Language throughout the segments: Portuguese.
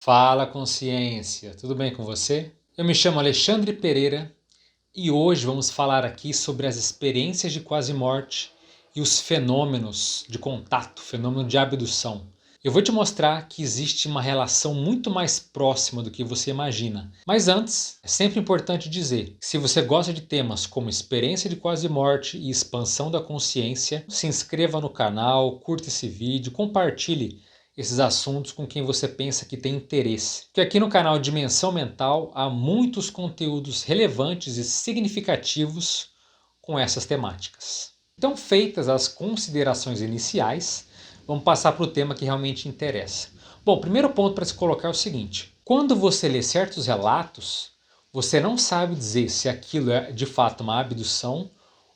Fala, consciência, tudo bem com você? Eu me chamo Alexandre Pereira e hoje vamos falar aqui sobre as experiências de quase morte e os fenômenos de contato, fenômeno de abdução. Eu vou te mostrar que existe uma relação muito mais próxima do que você imagina. Mas antes, é sempre importante dizer que se você gosta de temas como experiência de quase morte e expansão da consciência, se inscreva no canal, curta esse vídeo, compartilhe esses assuntos com quem você pensa que tem interesse. Porque aqui no canal Dimensão Mental há muitos conteúdos relevantes e significativos com essas temáticas. Então, feitas as considerações iniciais, vamos passar para o tema que realmente interessa. Bom, o primeiro ponto para se colocar é o seguinte: quando você lê certos relatos, você não sabe dizer se aquilo é de fato uma abdução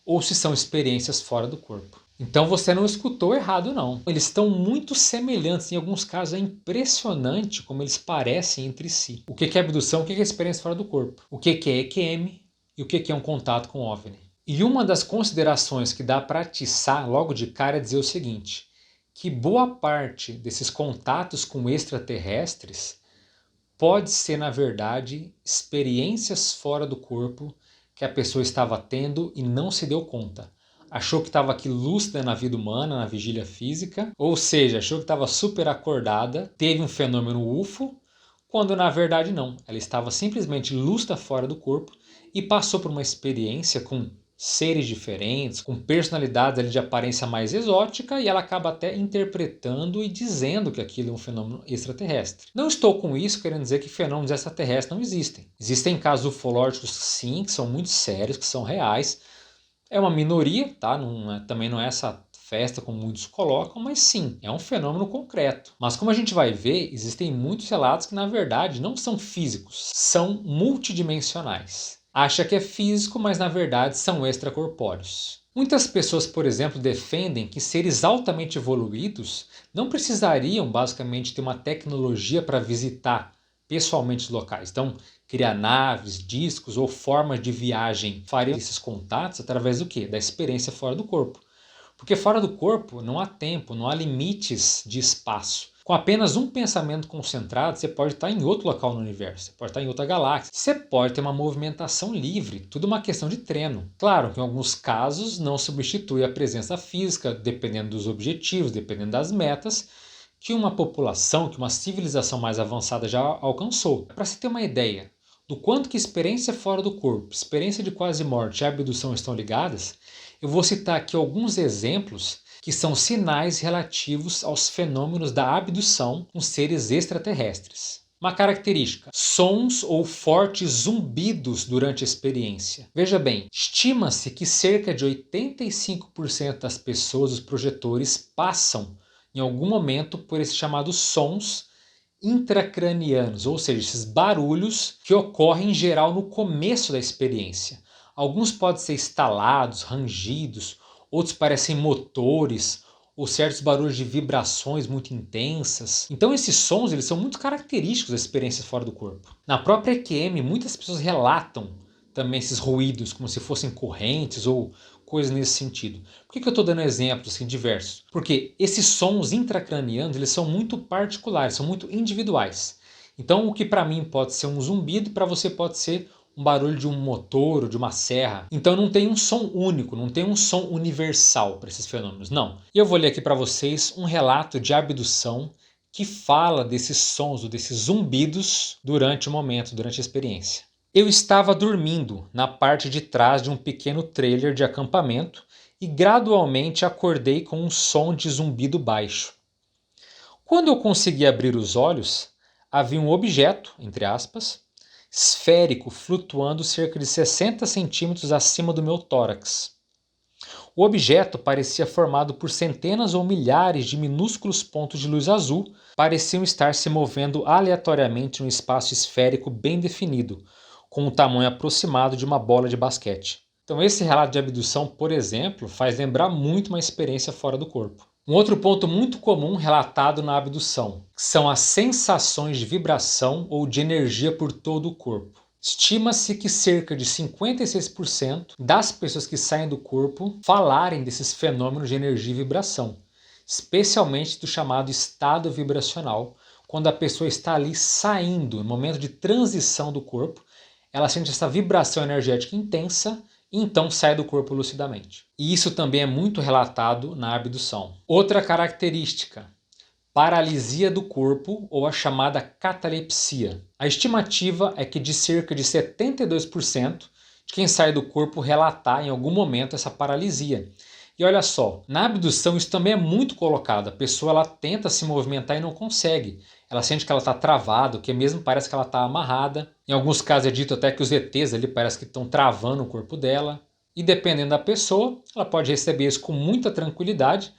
ou se são experiências fora do corpo. Então você não escutou errado não. Eles estão muito semelhantes, em alguns casos é impressionante como eles parecem entre si. O que é abdução, o que é experiência fora do corpo, o que é EQM e o que é um contato com OVNI. E uma das considerações que dá para atiçar logo de cara é dizer o seguinte, que boa parte desses contatos com extraterrestres pode ser, na verdade, experiências fora do corpo que a pessoa estava tendo e não se deu conta. Achou que estava aqui lúcida na vida humana, na vigília física, ou seja, achou que estava super acordada, teve um fenômeno UFO, quando na verdade não. Ela estava simplesmente lúcida fora do corpo e passou por uma experiência com seres diferentes, com personalidades ali de aparência mais exótica, e ela acaba até interpretando e dizendo que aquilo é um fenômeno extraterrestre. Não estou com isso querendo dizer que fenômenos extraterrestres não existem. Existem casos ufológicos sim, que são muito sérios, que são reais. É uma minoria, tá? Também não é essa festa como muitos colocam, mas sim, é um fenômeno concreto. Mas como a gente vai ver, existem muitos relatos que na verdade não são físicos, são multidimensionais. Acha que é físico, mas na verdade são extracorpóreos. Muitas pessoas, por exemplo, defendem que seres altamente evoluídos não precisariam basicamente ter uma tecnologia para visitar pessoalmente os locais. Então, criar naves, discos ou formas de viagem fariam esses contatos através do quê? Da experiência fora do corpo. Porque fora do corpo não há tempo, não há limites de espaço. Com apenas um pensamento concentrado, você pode estar em outro local no universo, você pode estar em outra galáxia, você pode ter uma movimentação livre, tudo uma questão de treino. Claro que em alguns casos não substitui a presença física, dependendo dos objetivos, dependendo das metas, que uma população, que uma civilização mais avançada já alcançou. Para você ter uma ideia do quanto que experiência fora do corpo, experiência de quase morte e abdução estão ligadas, eu vou citar aqui alguns exemplos que são sinais relativos aos fenômenos da abdução com seres extraterrestres. Uma característica: sons ou fortes zumbidos durante a experiência. Veja bem, estima-se que cerca de 85% das pessoas, os projetores, passam em algum momento por esses chamados sons intracranianos, ou seja, esses barulhos que ocorrem em geral no começo da experiência. Alguns podem ser estalados, rangidos, outros parecem motores ou certos barulhos de vibrações muito intensas. Então esses sons eles são muito característicos da experiência fora do corpo. Na própria EQM, muitas pessoas relatam também esses ruídos como se fossem correntes ou coisas nesse sentido. Por que eu estou dando exemplos assim, diversos? Porque esses sons intracranianos eles são muito particulares, são muito individuais. Então o que para mim pode ser um zumbido, para você pode ser um barulho de um motor ou de uma serra. Então não tem um som único, não tem um som universal para esses fenômenos, não. E eu vou ler aqui para vocês um relato de abdução que fala desses sons ou desses zumbidos durante o momento, durante a experiência. Eu estava dormindo na parte de trás de um pequeno trailer de acampamento e gradualmente acordei com um som de zumbido baixo. Quando eu consegui abrir os olhos, havia um objeto, entre aspas, esférico flutuando cerca de 60 centímetros acima do meu tórax. O objeto parecia formado por centenas ou milhares de minúsculos pontos de luz azul, pareciam estar se movendo aleatoriamente num espaço esférico bem definido, com o tamanho aproximado de uma bola de basquete. Então esse relato de abdução, por exemplo, faz lembrar muito uma experiência fora do corpo. Um outro ponto muito comum relatado na abdução são as sensações de vibração ou de energia por todo o corpo. Estima-se que cerca de 56% das pessoas que saem do corpo falarem desses fenômenos de energia e vibração, especialmente do chamado estado vibracional, quando a pessoa está ali saindo, no momento de transição do corpo, ela sente essa vibração energética intensa e então sai do corpo lucidamente. E isso também é muito relatado na abdução. Outra característica, paralisia do corpo ou a chamada catalepsia. A estimativa é que de cerca de 72% de quem sai do corpo relatar em algum momento essa paralisia. E olha só, na abdução isso também é muito colocado. A pessoa ela tenta se movimentar e não consegue. Ela sente que ela está travada, que mesmo parece que ela está amarrada. Em alguns casos é dito até que os ETs ali parece que estão travando o corpo dela. E dependendo da pessoa, ela pode receber isso com muita tranquilidade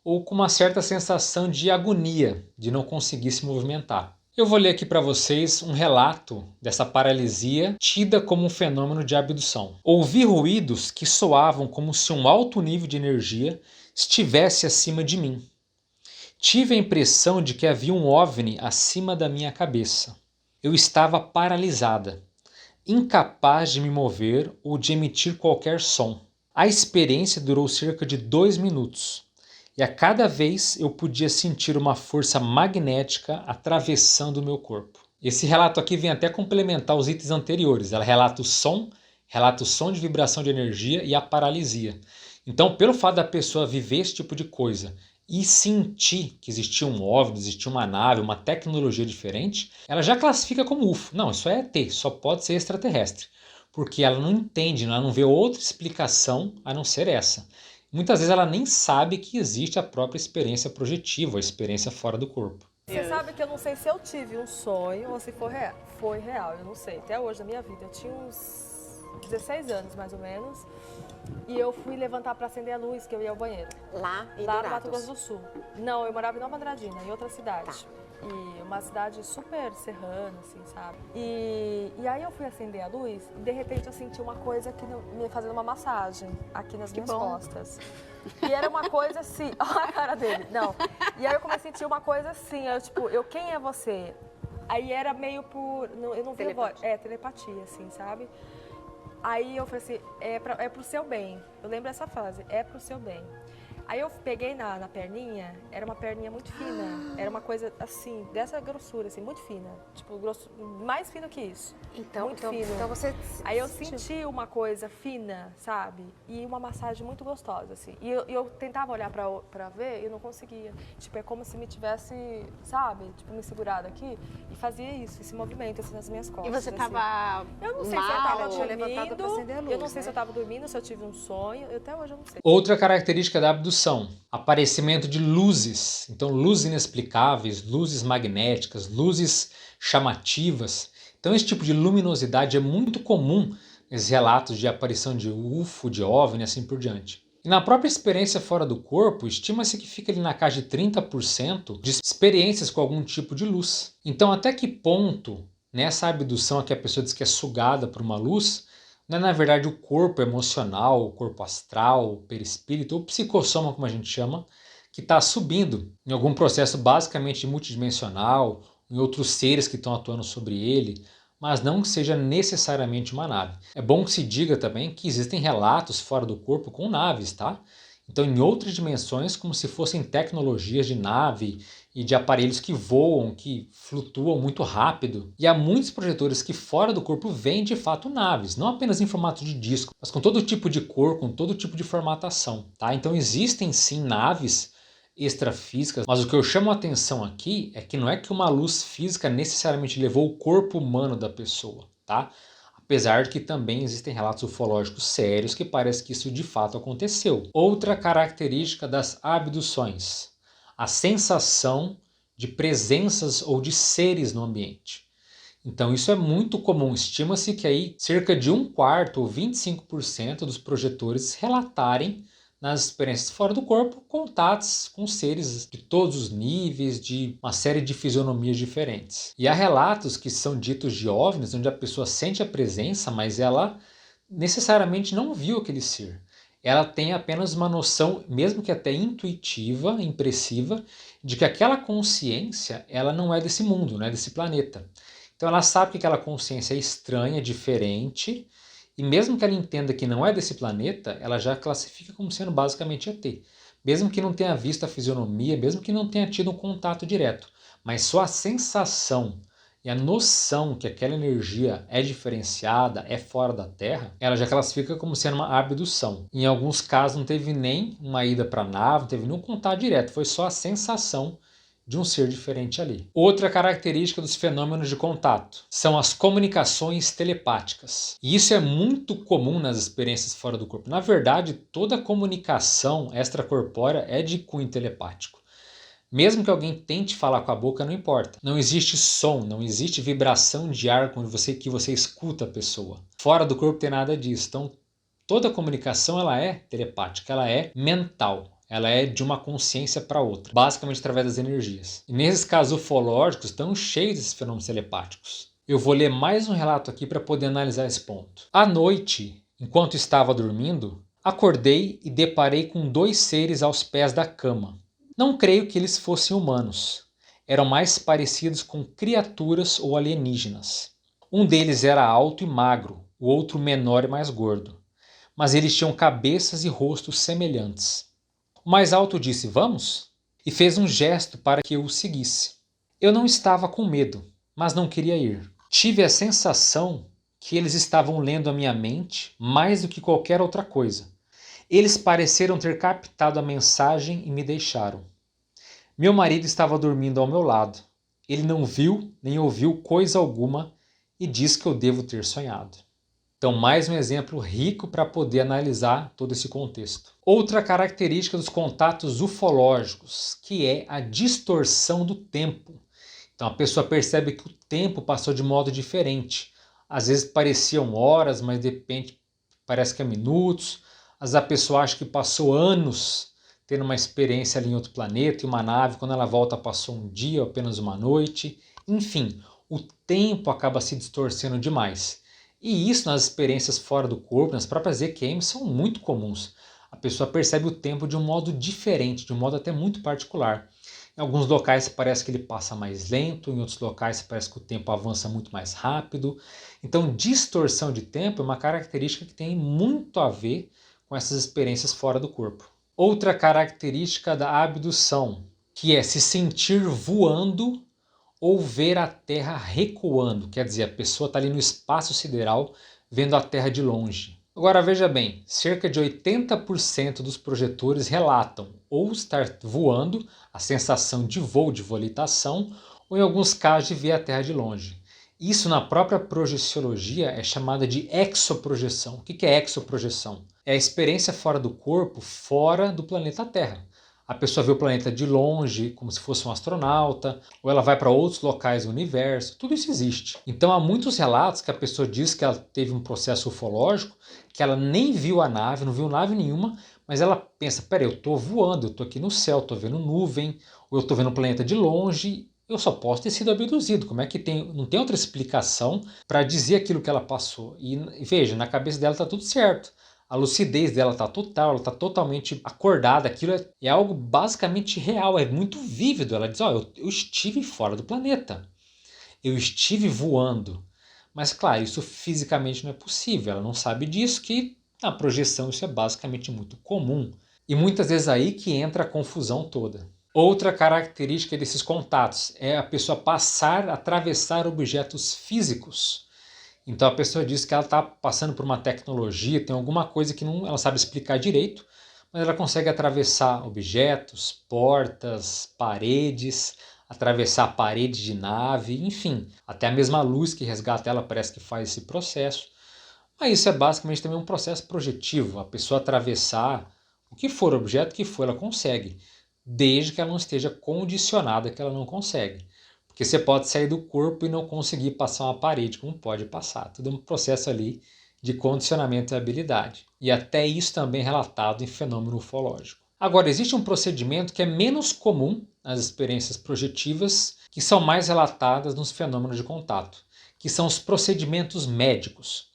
ou com uma certa sensação de agonia, de não conseguir se movimentar. Eu vou ler aqui para vocês um relato dessa paralisia tida como um fenômeno de abdução. Ouvi ruídos que soavam como se um alto nível de energia estivesse acima de mim. Tive a impressão de que havia um OVNI acima da minha cabeça. Eu estava paralisada, incapaz de me mover ou de emitir qualquer som. A experiência durou cerca de 2 minutos. E a cada vez eu podia sentir uma força magnética atravessando o meu corpo. Esse relato aqui vem até complementar os itens anteriores. Ela relata o som de vibração de energia e a paralisia. Então, pelo fato da pessoa viver esse tipo de coisa e sentir que existia um OVNI, existia uma nave, uma tecnologia diferente, ela já classifica como UFO. Não, isso é ET, só pode ser extraterrestre. Porque ela não entende, ela não vê outra explicação a não ser essa. Muitas vezes ela nem sabe que existe a própria experiência projetiva, a experiência fora do corpo. Você sabe que eu não sei se eu tive um sonho ou se foi real, eu não sei. Até hoje na minha vida, eu tinha uns 16 anos mais ou menos, e eu fui levantar para acender a luz, que eu ia ao banheiro. Lá em Lá no Dourados. Mato Grosso do Sul. Não, eu morava em Nova Andradina, em outra cidade. Tá. E uma cidade super serrana, assim, sabe? E aí eu fui acender a luz e de repente eu senti uma coisa que me fazendo uma massagem aqui nas minhas costas. E era uma coisa assim, olha a cara dele, não. E aí eu comecei a sentir uma coisa assim, quem é você? Aí era meio por, eu não vi a voz, telepatia, assim, sabe? Aí eu falei assim, é pro seu bem. Eu lembro essa frase, é pro seu bem. Aí eu peguei na perninha, era uma perninha muito fina, era uma coisa assim, dessa grossura, assim, muito fina. Tipo, mais fino que isso. Muito fino. Então você... Aí eu senti uma coisa fina, sabe? E uma massagem muito gostosa, assim. E eu tentava olhar pra ver e eu não conseguia. Tipo, é como se me tivesse, sabe? Tipo, me segurado aqui e fazia isso, esse movimento, assim, nas minhas costas. E você assim. tava Eu não sei mal, se eu tava tinha levantado pra acender a dormindo, luz, eu não sei se né? eu tava dormindo, se eu tive um sonho, até hoje eu não sei. Outra característica da abdução, aparecimento de luzes. Então, luzes inexplicáveis, luzes magnéticas, luzes chamativas. Então, esse tipo de luminosidade é muito comum nesses relatos de aparição de UFO, de OVNI, assim por diante. E na própria experiência fora do corpo, estima-se que fica ali na casa de 30% de experiências com algum tipo de luz. Então, até que ponto, nessa abdução a que a pessoa diz que é sugada por uma luz, não é na verdade o corpo emocional, o corpo astral, o perispírito, ou psicossoma, como a gente chama, que está subindo em algum processo basicamente multidimensional, em outros seres que estão atuando sobre ele, mas não que seja necessariamente uma nave. É bom que se diga também que existem relatos fora do corpo com naves, tá? Então, em outras dimensões, como se fossem tecnologias de nave e de aparelhos que voam, que flutuam muito rápido. E há muitos projetores que fora do corpo veem de fato naves, não apenas em formato de disco, mas com todo tipo de cor, com todo tipo de formatação, tá? Então existem sim naves extrafísicas, mas o que eu chamo a atenção aqui é que não é que uma luz física necessariamente levou o corpo humano da pessoa, tá? Apesar de que também existem relatos ufológicos sérios que parece que isso de fato aconteceu. Outra característica das abduções, a sensação de presenças ou de seres no ambiente. Então isso é muito comum, estima-se que aí cerca de 1/4 ou 25% dos projetores relatarem nas experiências fora do corpo contatos com seres de todos os níveis, de uma série de fisionomias diferentes. E há relatos que são ditos de OVNIs, onde a pessoa sente a presença, mas ela necessariamente não viu aquele ser. Ela tem apenas uma noção, mesmo que até intuitiva, impressiva, de que aquela consciência ela não é desse mundo, não é desse planeta. Então ela sabe que aquela consciência é estranha, diferente, e mesmo que ela entenda que não é desse planeta, ela já classifica como sendo basicamente ET. mesmo que não tenha visto a fisionomia, mesmo que não tenha tido um contato direto, mas só a sensação e a noção que aquela energia é diferenciada, é fora da Terra, ela já classifica como sendo uma abdução. Em alguns casos não teve nem uma ida para a nave, não teve nenhum contato direto, foi só a sensação de um ser diferente ali. Outra característica dos fenômenos de contato são as comunicações telepáticas. E isso é muito comum nas experiências fora do corpo. Na verdade, toda comunicação extracorpórea é de cunho telepático. Mesmo que alguém tente falar com a boca, não importa. Não existe som, não existe vibração de ar que você escuta a pessoa. Fora do corpo tem nada disso. Então, toda comunicação ela é telepática, ela é mental. Ela é de uma consciência para outra, basicamente através das energias. E nesses casos ufológicos estão cheios desses fenômenos telepáticos. Eu vou ler mais um relato aqui para poder analisar esse ponto. À noite, enquanto estava dormindo, acordei e deparei com 2 seres aos pés da cama. Não creio que eles fossem humanos. Eram mais parecidos com criaturas ou alienígenas. Um deles era alto e magro, o outro menor e mais gordo. Mas eles tinham cabeças e rostos semelhantes. O mais alto disse, vamos? E fez um gesto para que eu o seguisse. Eu não estava com medo, mas não queria ir. Tive a sensação que eles estavam lendo a minha mente mais do que qualquer outra coisa. Eles pareceram ter captado a mensagem e me deixaram. Meu marido estava dormindo ao meu lado. Ele não viu nem ouviu coisa alguma e diz que eu devo ter sonhado. Então, mais um exemplo rico para poder analisar todo esse contexto. Outra característica dos contatos ufológicos, que é a distorção do tempo. Então, a pessoa percebe que o tempo passou de modo diferente. Às vezes pareciam horas, mas de repente parece que é minutos. Às vezes a pessoa acha que passou anos tendo uma experiência ali em outro planeta, em uma nave, quando ela volta passou um dia ou apenas uma noite. Enfim, o tempo acaba se distorcendo demais. E isso nas experiências fora do corpo, nas próprias EQMs, são muito comuns. A pessoa percebe o tempo de um modo diferente, de um modo até muito particular. Em alguns locais parece que ele passa mais lento, em outros locais parece que o tempo avança muito mais rápido. Então, distorção de tempo é uma característica que tem muito a ver com essas experiências fora do corpo. Outra característica da abdução, que é se sentir voando ou ver a Terra recuando, quer dizer, a pessoa está ali no espaço sideral vendo a Terra de longe. Agora veja bem, cerca de 80% dos projetores relatam ou estar voando, a sensação de voo, de volitação, ou em alguns casos de ver a Terra de longe. Isso na própria projeciologia é chamada de exoprojeção. O que é exoprojeção? É a experiência fora do corpo, fora do planeta Terra. A pessoa vê o planeta de longe, como se fosse um astronauta, ou ela vai para outros locais do universo, tudo isso existe. Então há muitos relatos que a pessoa diz que ela teve um processo ufológico, que ela nem viu a nave, não viu nave nenhuma, mas ela pensa, peraí, eu estou voando, eu estou aqui no céu, estou vendo nuvem, ou eu estou vendo o planeta de longe, eu só posso ter sido abduzido. Como é que não tem outra explicação para dizer aquilo que ela passou? E veja, na cabeça dela está tudo certo. A lucidez dela está total, ela está totalmente acordada. Aquilo é algo basicamente real, é muito vívido. Ela diz, eu estive fora do planeta, eu estive voando. Mas claro, isso fisicamente não é possível. Ela não sabe disso, que na projeção isso é basicamente muito comum. E muitas vezes aí que entra a confusão toda. Outra característica desses contatos é a pessoa atravessar objetos físicos. Então a pessoa diz que ela está passando por uma tecnologia, tem alguma coisa que ela sabe explicar direito, mas ela consegue atravessar objetos, portas, paredes, atravessar paredes de nave, enfim, até a mesma luz que resgata ela parece que faz esse processo. Mas isso é basicamente também um processo projetivo, a pessoa atravessar o que for objeto que for, ela consegue, desde que ela não esteja condicionada que ela não consegue. Porque você pode sair do corpo e não conseguir passar uma parede, como pode passar. Tudo é um processo ali de condicionamento e habilidade. E até isso também é relatado em fenômeno ufológico. Agora, existe um procedimento que é menos comum nas experiências projetivas, que são mais relatadas nos fenômenos de contato, que são os procedimentos médicos.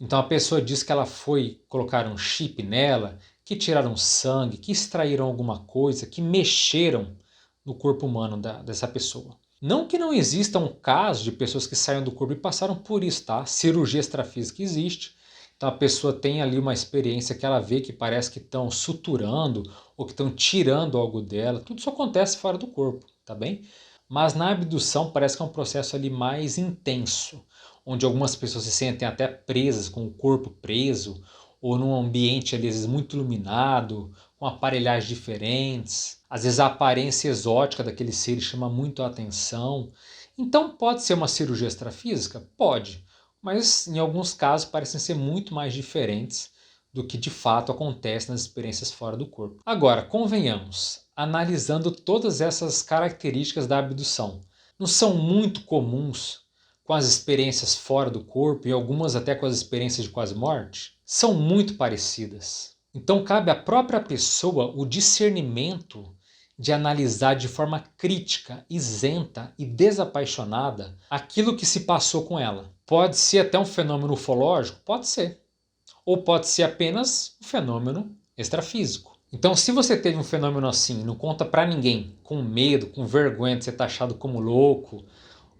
Então a pessoa diz que ela foi colocar um chip nela, que tiraram sangue, que extraíram alguma coisa, que mexeram no corpo humano dessa pessoa. Não que não existam casos de pessoas que saíram do corpo e passaram por isso, tá? Cirurgia extrafísica existe. Então a pessoa tem ali uma experiência que ela vê que parece que estão suturando ou que estão tirando algo dela. Tudo isso acontece fora do corpo, tá bem? Mas na abdução parece que é um processo ali mais intenso, onde algumas pessoas se sentem até presas, com o corpo preso, ou num ambiente ali, às vezes muito iluminado, com aparelhagens diferentes. Às vezes a aparência exótica daquele ser chama muito a atenção. Então pode ser uma cirurgia extrafísica? Pode, mas em alguns casos parecem ser muito mais diferentes do que de fato acontece nas experiências fora do corpo. Agora, convenhamos, analisando todas essas características da abdução, não são muito comuns com as experiências fora do corpo e algumas até com as experiências de quase morte? São muito parecidas. Então cabe à própria pessoa o discernimento de analisar de forma crítica, isenta e desapaixonada aquilo que se passou com ela. Pode ser até um fenômeno ufológico? Pode ser. Ou pode ser apenas um fenômeno extrafísico. Então, se você teve um fenômeno assim, não conta pra ninguém, com medo, com vergonha de ser taxado como louco,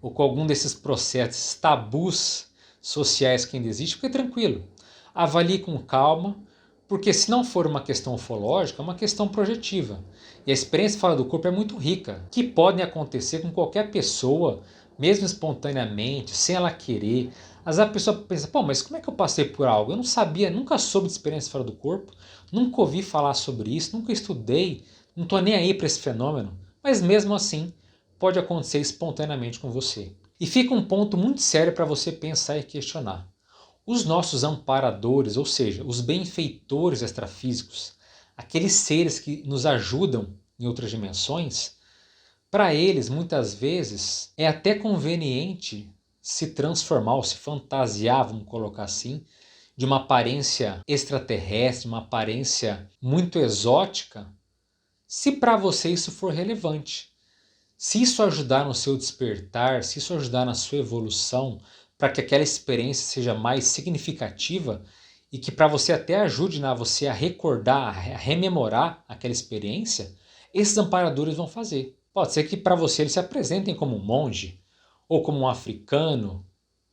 ou com algum desses processos, tabus sociais que ainda existem, fique tranquilo. Avalie com calma, porque se não for uma questão ufológica, é uma questão projetiva. E a experiência fora do corpo é muito rica, que podem acontecer com qualquer pessoa, mesmo espontaneamente, sem ela querer. Às vezes a pessoa pensa, pô, mas como é que eu passei por algo? Eu não sabia, nunca soube de experiência fora do corpo, nunca ouvi falar sobre isso, nunca estudei, não estou nem aí para esse fenômeno. Mas mesmo assim, pode acontecer espontaneamente com você. E fica um ponto muito sério para você pensar e questionar. Os nossos amparadores, ou seja, os benfeitores extrafísicos, aqueles seres que nos ajudam em outras dimensões, para eles, muitas vezes, é até conveniente se transformar ou se fantasiar, vamos colocar assim, de uma aparência extraterrestre, uma aparência muito exótica, se para você isso for relevante. Se isso ajudar no seu despertar, se isso ajudar na sua evolução, para que aquela experiência seja mais significativa e que para você até ajude você a recordar, a rememorar aquela experiência, esses amparadores vão fazer. Pode ser que para você eles se apresentem como um monge, ou como um africano,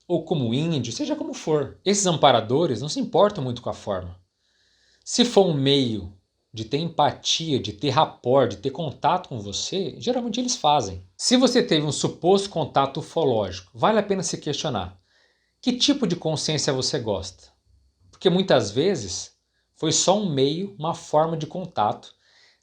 ou como índio, seja como for. Esses amparadores não se importam muito com a forma. Se for um meio de ter empatia, de ter rapport, de ter contato com você, geralmente eles fazem. Se você teve um suposto contato ufológico, vale a pena se questionar. Que tipo de consciência você gosta? Porque muitas vezes foi só um meio, uma forma de contato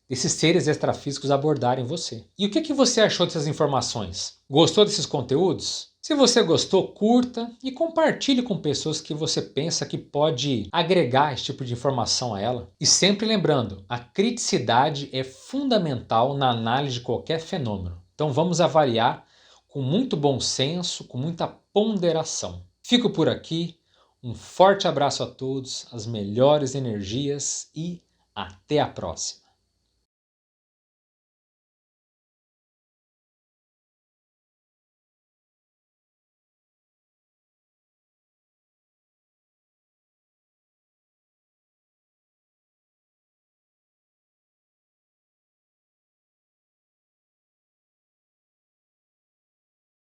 desses seres extrafísicos abordarem você. E o que você achou dessas informações? Gostou desses conteúdos? Se você gostou, curta e compartilhe com pessoas que você pensa que pode agregar esse tipo de informação a ela. E sempre lembrando, a criticidade é fundamental na análise de qualquer fenômeno. Então vamos avaliar com muito bom senso, com muita ponderação. Fico por aqui, um forte abraço a todos, as melhores energias e até a próxima.